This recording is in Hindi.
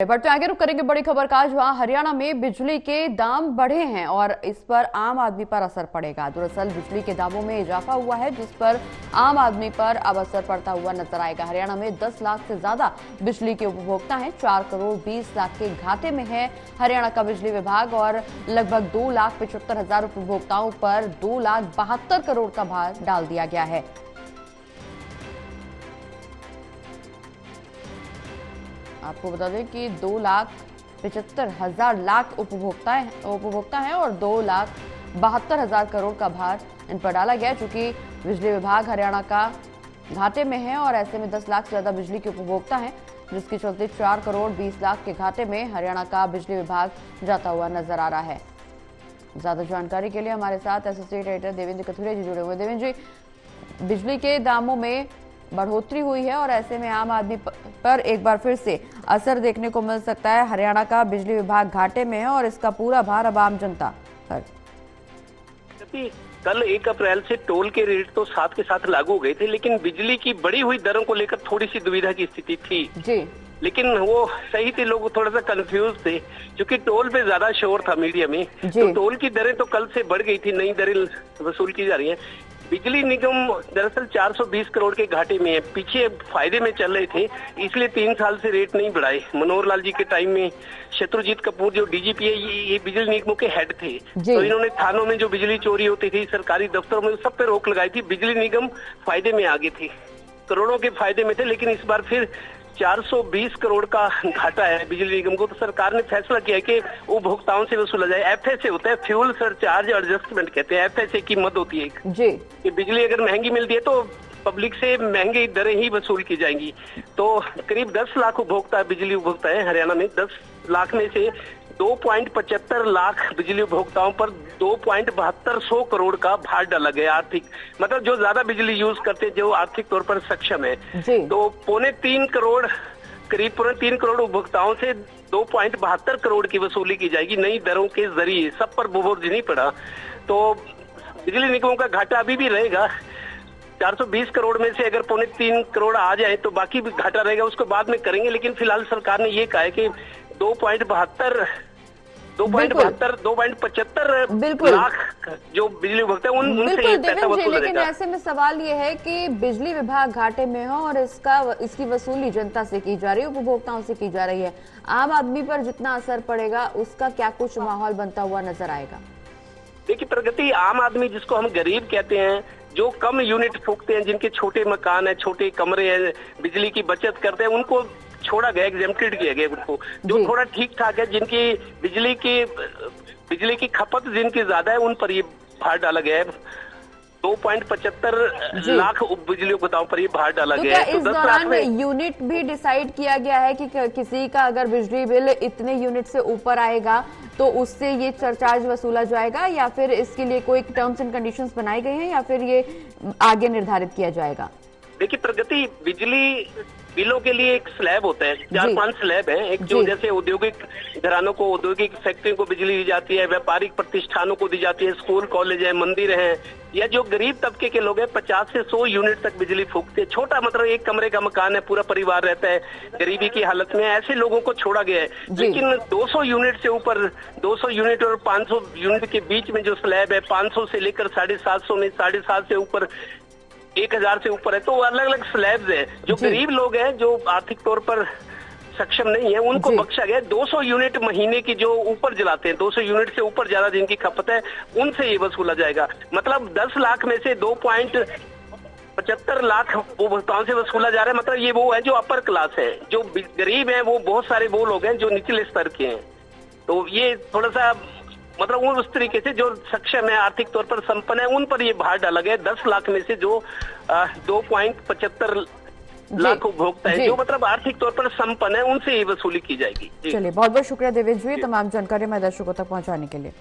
बढ़ते आगे रुक करेंगे बड़ी खबर का, जहां हरियाणा में बिजली के दाम बढ़े हैं और इस पर आम आदमी पर असर पड़ेगा। दरअसल बिजली के दामों में इजाफा हुआ है, जिस पर आम आदमी पर अब असर पड़ता हुआ नजर आएगा। हरियाणा में 10 लाख से ज्यादा बिजली के उपभोक्ता हैं। 4 करोड़ 20 लाख के घाटे में है हरियाणा का बिजली विभाग और लगभग 2,75,000 उपभोक्ताओं पर 2,72 करोड़ का भार डाल दिया गया है। आपको बता दें कि 2,75,000 उपभोक्ता हैं और 2,72,000 करोड़ का भार इन पर डाला गया, चूंकि बिजली विभाग हरियाणा का घाटे में है और ऐसे में 10 लाख से ज्यादा बिजली के उपभोक्ता हैं, जिसके चलते 4 करोड़ 20 लाख के घाटे में हरियाणा का बिजली विभाग जाता हुआ नजर आ रहा है। ज्यादा जानकारी के लिए हमारे साथ एसोसिएट एडिटर देवेंद्र कथुरिया जी जुड़े हुए। देवेंद्र जी, बिजली के दामों में बढ़ोतरी हुई है और ऐसे में आम आदमी पर एक बार फिर से असर देखने को मिल सकता है। हरियाणा का बिजली विभाग घाटे में है और इसका पूरा भार अब आम जनता पर। कल 1 अप्रैल से टोल के रेट तो साथ के साथ लागू हो गए थे, लेकिन बिजली की बढ़ी हुई दरों को लेकर थोड़ी सी दुविधा की स्थिति थी जी। लेकिन वो सही थी, लोग थोड़ा सा कंफ्यूज थे क्योंकि टोल पे ज्यादा शोर था मीडिया में। तो टोल की दरें तो कल से बढ़ गई थी, नई दरें वसूल की जा रही है। बिजली निगम दरअसल 420 करोड़ के घाटे में है, पीछे फायदे में चल रहे थे, इसलिए 3 साल से रेट नहीं बढ़ाए। मनोहर लाल जी के टाइम में शत्रुजीत कपूर जो डीजीपी है, ये बिजली निगमों के हेड थे, तो इन्होंने थानों में जो बिजली चोरी होती थी, सरकारी दफ्तरों में, सब पे रोक लगाई थी। बिजली निगम फायदे में आ गए थे, करोड़ों के फायदे में थे, लेकिन इस बार फिर 420 करोड़ का घाटा है बिजली निगम को। तो सरकार ने फैसला किया कि उपभोक्ताओं से वसूला जाए। एफएसए होता है, फ्यूल सरचार्ज एडजस्टमेंट कहते हैं, एफएसए की मद होती है एक जी। कि बिजली अगर महंगी मिलती है तो पब्लिक से महंगी दरें ही वसूल की जाएंगी। तो करीब 10 लाख उपभोक्ता बिजली उपभोक्ता है हरियाणा में। 10 लाख में से 2.75 लाख बिजली उपभोक्ताओं पर 2.72 करोड़ का भार डाला गया आर्थिक, मतलब जो ज्यादा बिजली यूज करते हैं, जो आर्थिक तौर पर सक्षम है। तो पौने 3 करोड़, करीब पौने 3 करोड़ उपभोक्ताओं से 2.72 करोड़ की वसूली की जाएगी नई दरों के जरिए। सब पर बोझ नहीं पड़ा, तो बिजली निगमों का घाटा अभी भी रहेगा। 420 करोड़ में से अगर पौने 3 करोड़ आ जाए तो बाकी भी घाटा रहेगा, उसको बाद में करेंगे। लेकिन फिलहाल सरकार ने ये कहा है कि 2.75 लाख जो बिजली उपभोक्ता है उनसे पैसा वसूल लेकिन ऐसे में सवाल ये है कि बिजली विभाग घाटे में हो और इसकी वसूली जनता से की जा रही है, उपभोक्ताओं से की जा रही है। आम आदमी पर जितना असर पड़ेगा उसका क्या कुछ माहौल बनता हुआ नजर आएगा? देखिए प्रगति, आम आदमी जिसको हम गरीब कहते हैं, जो कम यूनिट फूकते हैं, जिनके छोटे मकान है, छोटे कमरे हैं, बिजली की बचत करते हैं, उनको छोड़ा गया, एग्जेम्प्टेड किया गया उनको। जो थोड़ा ठीक ठाक है, जिनकी बिजली की खपत जिनकी ज्यादा है, उन पर ये भार डाला गया है। 2.75 लाख बिजली उपभोक्ताओं पर ये भार डाला गया है। इस दौरान यूनिट भी डिसाइड किया गया है कि किसी का अगर बिजली बिल इतने यूनिट से ऊपर आएगा तो उससे ये सरचार्ज वसूला जाएगा, या फिर इसके लिए कोई टर्म्स एंड कंडीशंस बनाई गई हैं, या फिर ये आगे निर्धारित किया जाएगा? देखिए प्रगति, बिजली बिलों के लिए एक स्लैब होता है, 4-5 स्लैब है। एक जो जैसे औद्योगिक घरानों को, औद्योगिक फैक्ट्रियों को बिजली दी जाती है, व्यापारिक प्रतिष्ठानों को दी जाती है, स्कूल कॉलेज है, मंदिर है, या जो गरीब तबके के लोग हैं 50 से 100 यूनिट तक बिजली फूकते हैं। छोटा मतलब 1 कमरे का मकान है, पूरा परिवार रहता है गरीबी की हालत में, ऐसे लोगों को छोड़ा गया है। लेकिन 200 यूनिट से ऊपर, 200 यूनिट और 500 यूनिट के बीच में जो स्लैब है, 500 से लेकर 750 में, 750 से ऊपर 1000 से ऊपर है, तो अलग अलग स्लैब्स है। जो गरीब लोग हैं, जो आर्थिक तौर पर सक्षम नहीं है, उनको बख्शा गया। 200 यूनिट महीने की जो ऊपर जलाते हैं, 200 यूनिट से ऊपर ज्यादा जिनकी खपत है, उनसे ये वसूला जाएगा। मतलब 10 लाख में से 2.75 लाख उपभोक्ताओं से वसूला जा रहा है। मतलब ये वो है जो अपर क्लास है, जो गरीब है, वो बहुत सारे वो लोग हैं जो निचले स्तर के हैं। तो ये थोड़ा सा मतलब उस तरीके से जो सक्षम है, आर्थिक तौर पर संपन्न है, उन पर ये भार डाला गया। 10 लाख में से जो 2.75 लाख उपभोक्ता है, जो मतलब आर्थिक तौर पर संपन्न है, उनसे ये वसूली की जाएगी। चलिए, बहुत बहुत शुक्रिया देवेश जी, तमाम जानकारी मैं दर्शकों तक पहुंचाने के लिए।